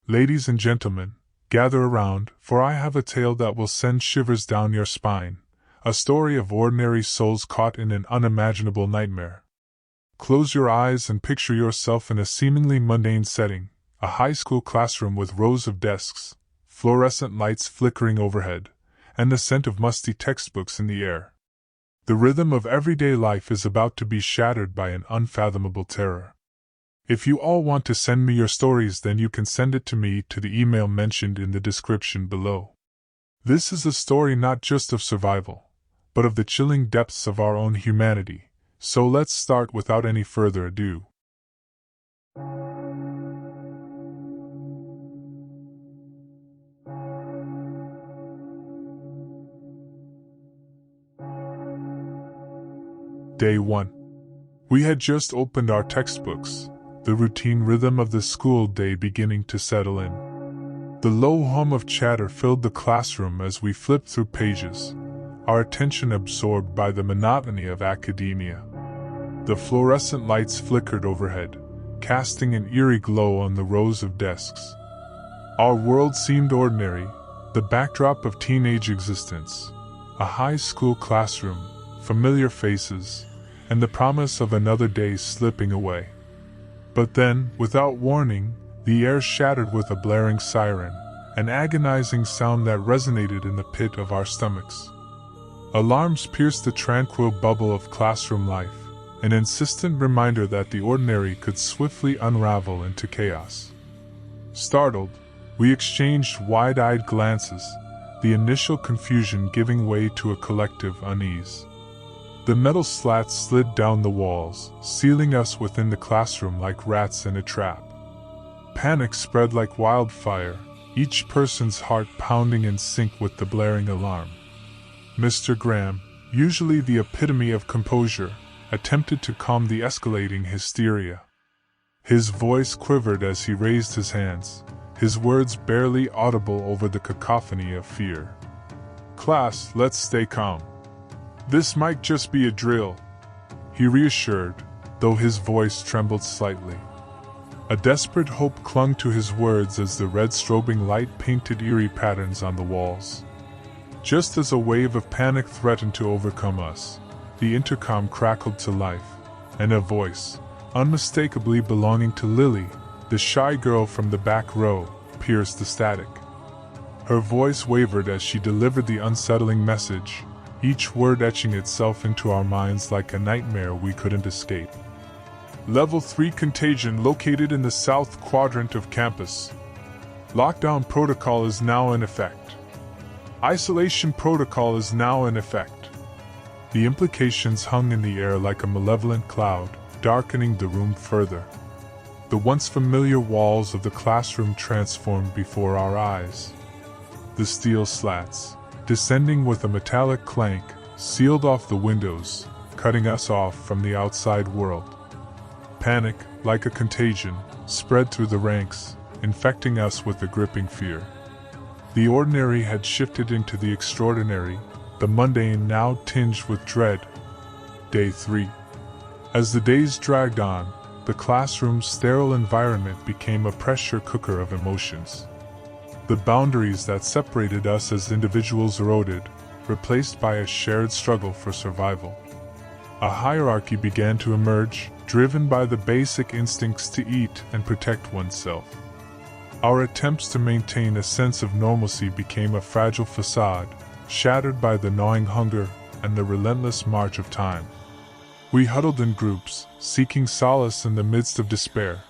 Ladies and gentlemen, gather around, for I have a tale that will send shivers down your spine, a story of ordinary souls caught in an unimaginable nightmare. Close your eyes and picture yourself in a seemingly mundane setting, a high school classroom with rows of desks, fluorescent lights flickering overhead, and the scent of musty textbooks in the air. The rhythm of everyday life is about to be shattered by an unfathomable terror. If you all want to send me your stories, then you can send it to me to the email mentioned in the description below. This is a story not just of survival, but of the chilling depths of our own humanity, so let's start without any further ado. Day 1. We had just opened our textbooks, the routine rhythm of the school day beginning to settle in. The low hum of chatter filled the classroom as we flipped through pages, our attention absorbed by the monotony of academia. The fluorescent lights flickered overhead, casting an eerie glow on the rows of desks. Our world seemed ordinary, the backdrop of teenage existence, a high school classroom, familiar faces, and the promise of another day slipping away. But then, without warning, the air shattered with a blaring siren, an agonizing sound that resonated in the pit of our stomachs. Alarms pierced the tranquil bubble of classroom life, an insistent reminder that the ordinary could swiftly unravel into chaos. Startled, we exchanged wide-eyed glances, the initial confusion giving way to a collective unease. The metal slats slid down the walls, sealing us within the classroom like rats in a trap. Panic spread like wildfire, each person's heart pounding in sync with the blaring alarm. Mr. Graham, usually the epitome of composure, attempted to calm the escalating hysteria. His voice quivered as he raised his hands, his words barely audible over the cacophony of fear. "Class, let's stay calm. This might just be a drill," he reassured, though his voice trembled slightly. A desperate hope clung to his words as the red strobing light painted eerie patterns on the walls. Just as a wave of panic threatened to overcome us, the intercom crackled to life, and a voice, unmistakably belonging to Lily, the shy girl from the back row, pierced the static. Her voice wavered as she delivered the unsettling message, each word etching itself into our minds like a nightmare we couldn't escape. Level 3 contagion located in the south quadrant of campus. Lockdown protocol is now in effect. Isolation protocol is now in effect. The implications hung in the air like a malevolent cloud, darkening the room further. The once familiar walls of the classroom transformed before our eyes. The steel slats, descending with a metallic clank, sealed off the windows, cutting us off from the outside world. Panic, like a contagion, spread through the ranks, infecting us with a gripping fear. The ordinary had shifted into the extraordinary, the mundane now tinged with dread. Day 3. As the days dragged on, the classroom's sterile environment became a pressure cooker of emotions. The boundaries that separated us as individuals eroded, replaced by a shared struggle for survival. A hierarchy began to emerge, driven by the basic instincts to eat and protect oneself. Our attempts to maintain a sense of normalcy became a fragile facade, shattered by the gnawing hunger and the relentless march of time. We huddled in groups, seeking solace in the midst of despair,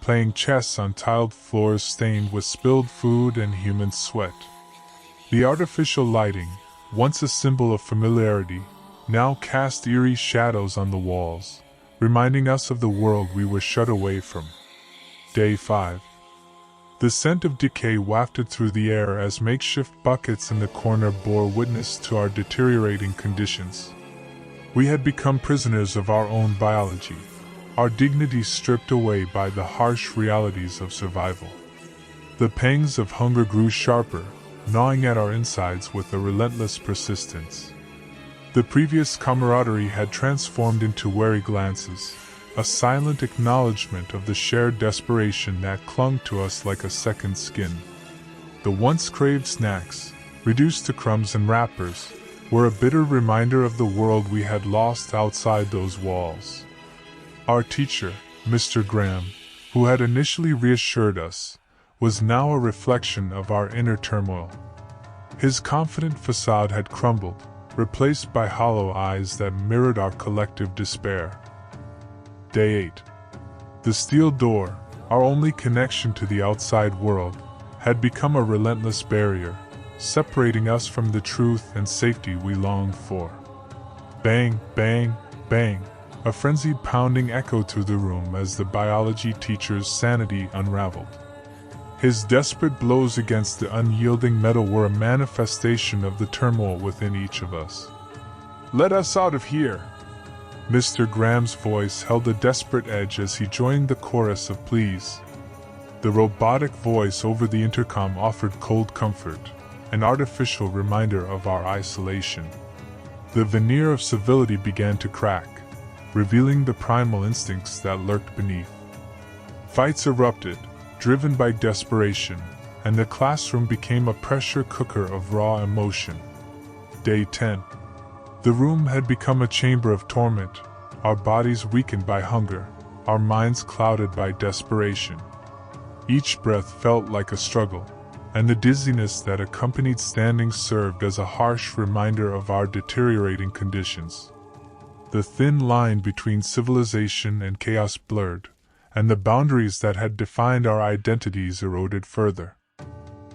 playing chess on tiled floors stained with spilled food and human sweat. The artificial lighting, once a symbol of familiarity, now cast eerie shadows on the walls, reminding us of the world we were shut away from. Day 5. The scent of decay wafted through the air as makeshift buckets in the corner bore witness to our deteriorating conditions. We had become prisoners of our own biology, our dignity stripped away by the harsh realities of survival. The pangs of hunger grew sharper, gnawing at our insides with a relentless persistence. The previous camaraderie had transformed into wary glances, a silent acknowledgement of the shared desperation that clung to us like a second skin. The once craved snacks, reduced to crumbs and wrappers, were a bitter reminder of the world we had lost outside those walls. Our teacher, Mr. Graham, who had initially reassured us, was now a reflection of our inner turmoil. His confident facade had crumbled, replaced by hollow eyes that mirrored our collective despair. Day 8. The steel door, our only connection to the outside world, had become a relentless barrier, separating us from the truth and safety we longed for. Bang, bang, bang, a frenzied pounding echoed through the room as the biology teacher's sanity unraveled. His desperate blows against the unyielding metal were a manifestation of the turmoil within each of us. "Let us out of here!" Mr. Graham's voice held a desperate edge as he joined the chorus of pleas. The robotic voice over the intercom offered cold comfort, an artificial reminder of our isolation. The veneer of civility began to crack, revealing the primal instincts that lurked beneath. Fights erupted, driven by desperation, and the classroom became a pressure cooker of raw emotion. Day 10. The room had become a chamber of torment, our bodies weakened by hunger, our minds clouded by desperation. Each breath felt like a struggle, and the dizziness that accompanied standing served as a harsh reminder of our deteriorating conditions. The thin line between civilization and chaos blurred, and the boundaries that had defined our identities eroded further.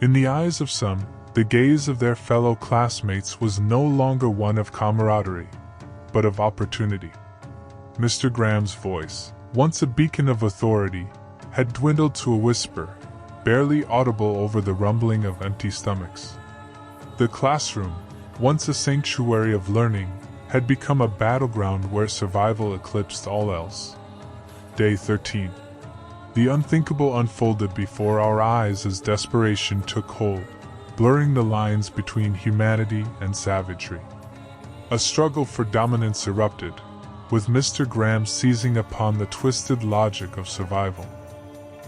In the eyes of some, the gaze of their fellow classmates was no longer one of camaraderie, but of opportunity. Mr. Graham's voice, once a beacon of authority, had dwindled to a whisper, barely audible over the rumbling of empty stomachs. The classroom, once a sanctuary of learning, had become a battleground where survival eclipsed all else. Day 13. The unthinkable unfolded before our eyes as desperation took hold, blurring the lines between humanity and savagery. A struggle for dominance erupted, with Mr. Graham seizing upon the twisted logic of survival.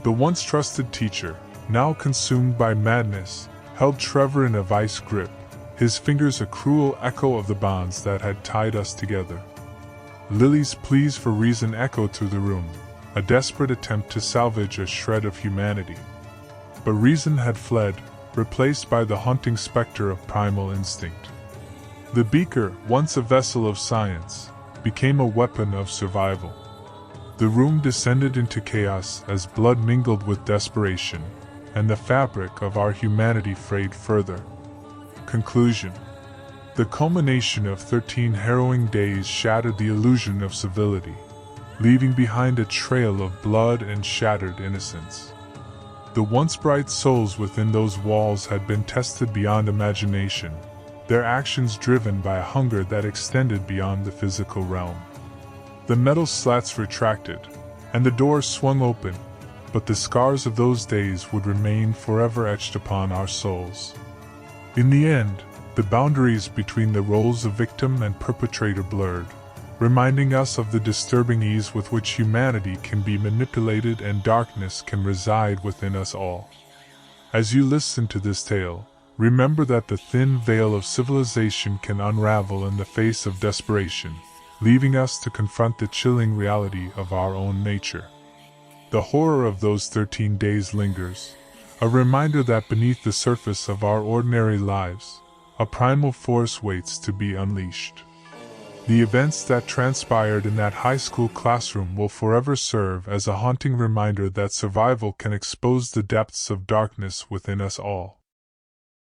The once trusted teacher, now consumed by madness, held Trevor in a vice grip, his fingers a cruel echo of the bonds that had tied us together. Lily's pleas for reason echoed through the room, a desperate attempt to salvage a shred of humanity. But reason had fled, replaced by the haunting specter of primal instinct. The beaker, once a vessel of science, became a weapon of survival. The room descended into chaos as blood mingled with desperation, and the fabric of our humanity frayed further. Conclusion. The culmination of 13 harrowing days shattered the illusion of civility, leaving behind a trail of blood and shattered innocence. The once bright souls within those walls had been tested beyond imagination, their actions driven by a hunger that extended beyond the physical realm. The metal slats retracted, and the doors swung open, but the scars of those days would remain forever etched upon our souls. In the end, the boundaries between the roles of victim and perpetrator blurred, reminding us of the disturbing ease with which humanity can be manipulated and darkness can reside within us all. As you listen to this tale, remember that the thin veil of civilization can unravel in the face of desperation, leaving us to confront the chilling reality of our own nature. The horror of those 13 days lingers, a reminder that beneath the surface of our ordinary lives, a primal force waits to be unleashed. The events that transpired in that high school classroom will forever serve as a haunting reminder that survival can expose the depths of darkness within us all.